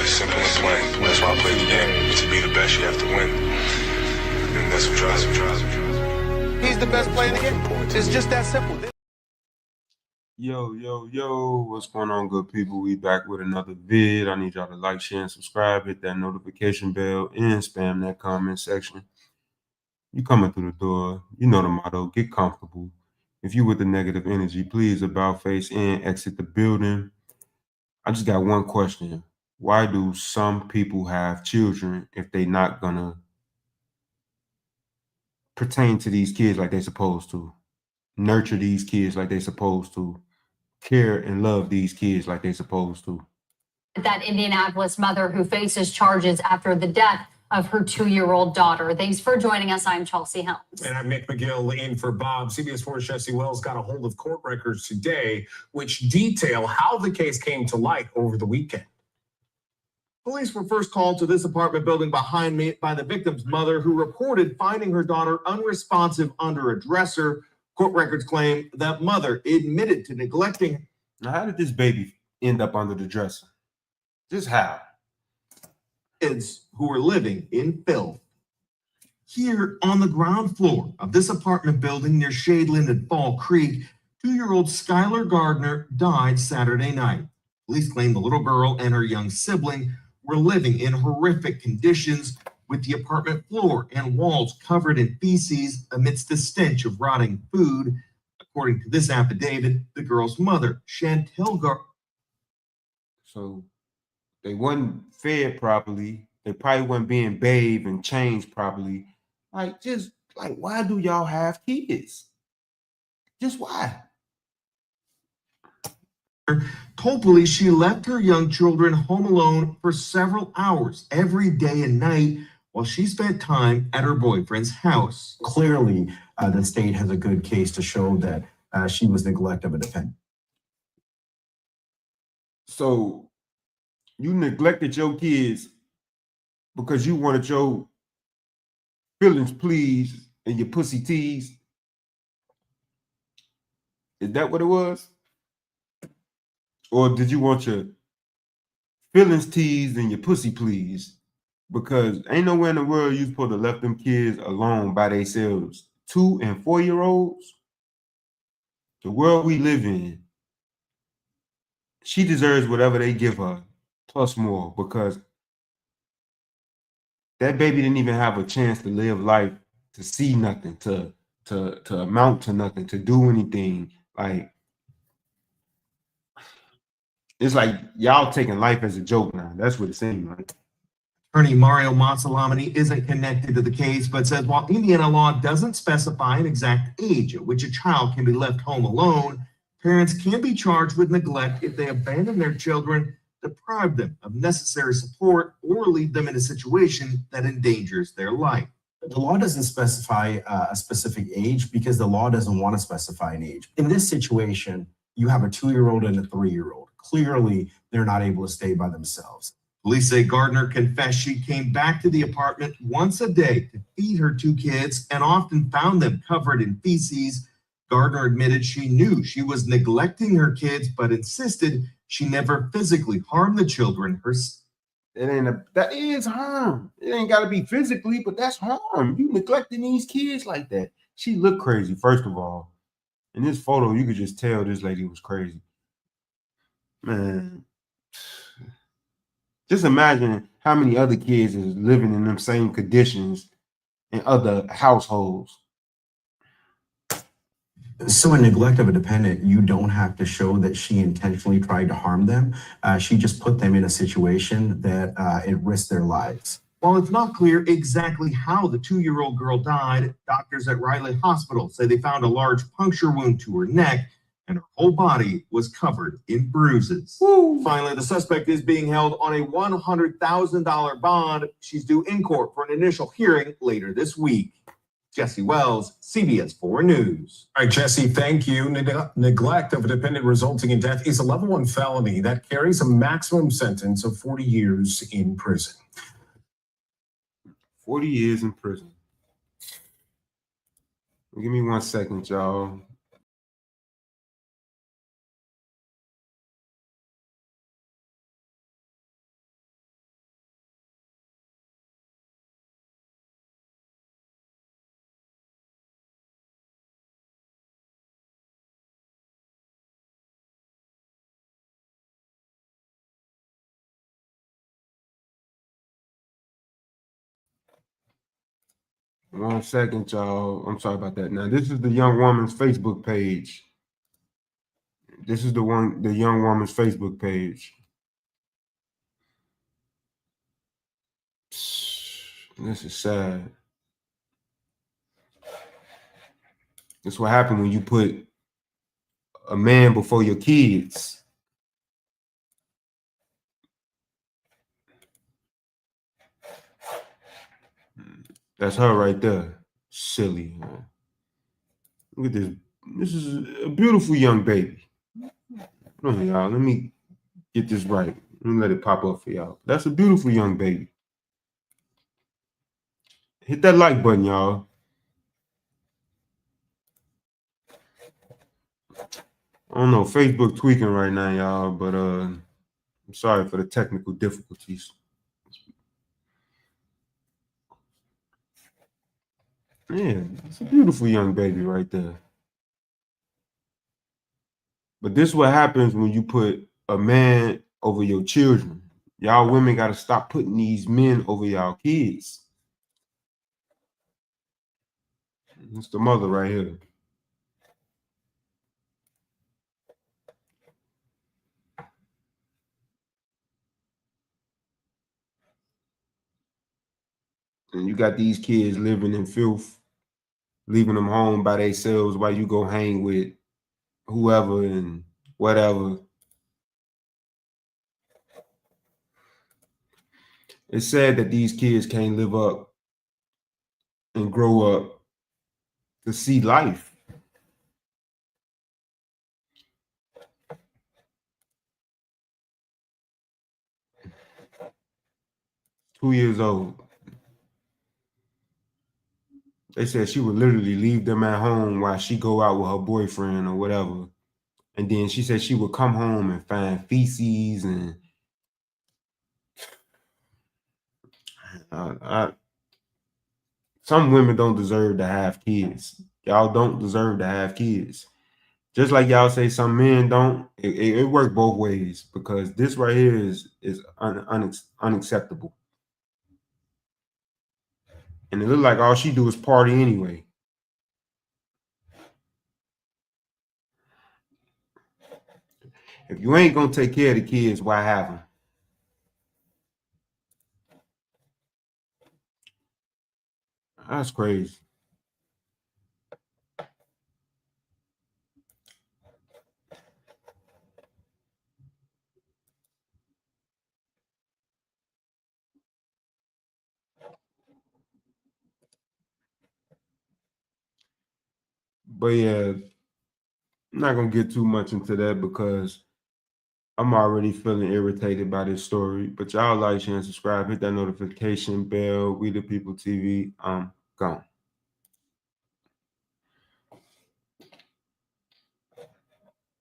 simple and plain. That's why I play the game. To be the best, you have to win. And that's what drives me. He's the best player in the game. It's just that simple. Yo, what's going on, good people? We back with another vid. I need y'all to like, share, and subscribe, hit that notification bell, and spam that comment section. You coming through the door, you know the motto, get comfortable. If you with the negative energy, please about face and exit the building. I just got one question. Why do some people have children if they not gonna pertain to these kids like they supposed to? Nurture these kids like they supposed to? Care and love these kids like they supposed to? That Indianapolis mother who faces charges after the death of her 2-year-old daughter. Thanks for joining us. I'm Chelsea Helms. And I'm Nick McGill in for Bob. CBS 4's Jesse Wells got a hold of court records today, which detail how the case came to light over the weekend. Police were first called to this apartment building behind me by the victim's mother, who reported finding her daughter unresponsive under a dresser. Court records claim that mother admitted to neglecting. Now, how did this baby end up under the dresser? Just how? Kids who were living in Filth. Here on the ground floor of this apartment building near Shadeland and Fall Creek, 2-year-old Skylar Gardner died Saturday night. Police claim the little girl and her young sibling were living in horrific conditions, with the apartment floor and walls covered in feces amidst the stench of rotting food. According to this affidavit, the girl's mother, Chantel Gardner. So they wasn't fed properly. They probably weren't being bathed and changed properly. Why do y'all have kids? Just why? Told police she left her young children home alone for several hours every day and night while she spent time at her boyfriend's house. Clearly, the state has a good case to show that she was neglect of a defendant. So you neglected your kids because you wanted your feelings pleased and your pussy teased? Is that what it was? Or did you want your feelings teased and your pussy pleased? Because ain't nowhere in the world you supposed to left them kids alone by themselves. 2- and 4-year-olds. The world we live in, she deserves whatever they give her, plus more, because that baby didn't even have a chance to live life, to see nothing, to amount to nothing, to do anything. Like, it's like y'all taking life as a joke now. That's what it seems like. Attorney Mario Monsalamini isn't connected to the case, but says while Indiana law doesn't specify an exact age at which a child can be left home alone, parents can be charged with neglect if they abandon their children, deprive them of necessary support, or leave them in a situation that endangers their life. The law doesn't specify a specific age because the law doesn't want to specify an age. In this situation, you have a 2-year-old and a 3-year-old. Clearly, they're not able to stay by themselves. Police say Gardner confessed she came back to the apartment once a day to feed her 2 kids and often found them covered in feces. Gardner admitted she knew she was neglecting her kids, but insisted she never physically harmed the children herself. That is harm. It ain't got to be physically, but that's harm. You neglecting these kids like that. She looked crazy, first of all. In this photo, you could just tell this lady was crazy. Man, just imagine how many other kids is living in them same conditions in other households. So in neglect of a dependent, you don't have to show that she intentionally tried to harm them. She just put them in a situation that it risked their lives. While it's not clear exactly how the 2-year-old girl died, doctors at Riley Hospital say they found a large puncture wound to her neck and her whole body was covered in bruises. Woo. Finally, the suspect is being held on a $100,000 bond. She's due in court for an initial hearing later this week. Jesse Wells, CBS 4 News. All right, Jesse, thank you. Neglect of a dependent resulting in death is a level 1 felony that carries a maximum sentence of 40 years in prison. 40 years in prison. Give me 1 second, y'all. 1 second, y'all. I'm sorry about that. Now, this is the young woman's Facebook page. This is the young woman's Facebook page. This is sad. This is what happened when you put a man before your kids. That's her right there. Silly. Man. Look at this. This is a beautiful young baby. Hold on, y'all. Let me get this right. Let me let it pop up for y'all. That's a beautiful young baby. Hit that like button, y'all. I don't know, Facebook tweaking right now, y'all, but I'm sorry for the technical difficulties. Yeah, it's a beautiful young baby right there. But this is what happens when you put a man over your children. Y'all women got to stop putting these men over y'all kids. It's the mother right here. And you got these kids living in filth, leaving them home by themselves while you go hang with whoever and whatever. It's sad that these kids can't live up and grow up to see life. Two years old. They said she would literally leave them at home while she go out with her boyfriend or whatever. And then she said she would come home and find feces and some women don't deserve to have kids. Y'all don't deserve to have kids. Just like y'all say some men don't, it works both ways because this right here is unacceptable. And it look like all she do is party anyway. If you ain't gonna take care of the kids, why have them? That's crazy. But yeah, I'm not gonna get too much into that because I'm already feeling irritated by this story. But y'all like, share, and subscribe, hit that notification bell. We the People TV. Gone.